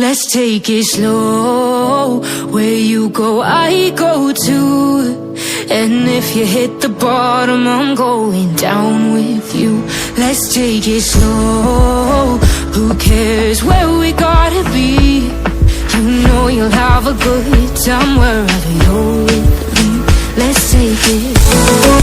Let's take it slow. Where you go, I go too. And if you hit the bottom, I'm going down with you. Let's take it slow. Who cares where we gotta be? You know you'll have a good time wherever you're with me. Let's take it slow.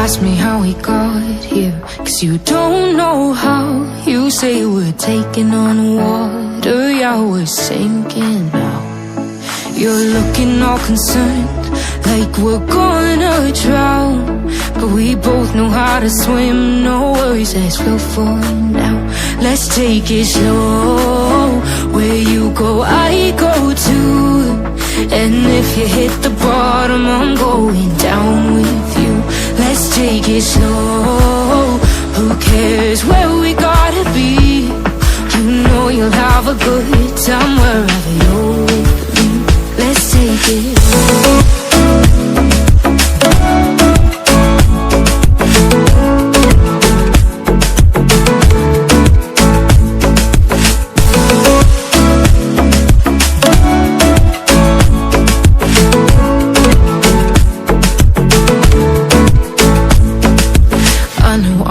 Ask me how we got here, 'cause you don't know how. You say we're taking on water, yeah, we're sinking now. You're looking all concerned, like we're gonna drown. But we both know how to swim, no worries, let's flow for now. Let's take it slow. Where you go, I go too. And if you hit the bottom, I'm going down with you. Let's take it slow. Who cares where we gotta be? You know you'll have a good time wherever you're with me. Let's take it slow.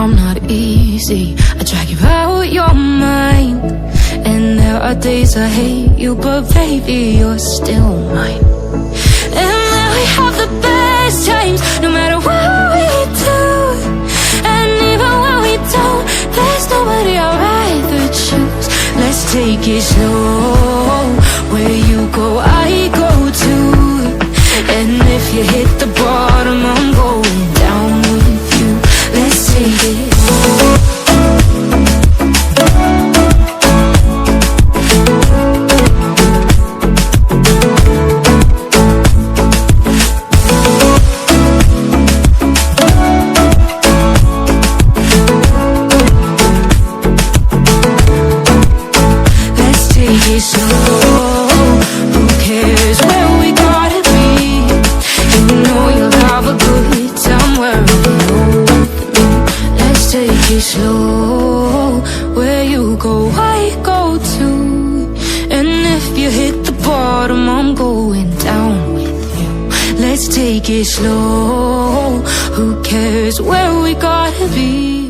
I'm not easy, I drag you out your mind. And there are days I hate you, but baby, you're still mine. And then we have the best times, no matter what we do. And even when we don't, there's nobody I'd rather choose. Let's take it slow. Where you go, I go too. And if you hit the bottom, I'm going down with you. Let's take it. Slow, where you go, I go too. And if you hit the bottom, I'm going down with you. Let's take it slow. Who cares where we gotta be?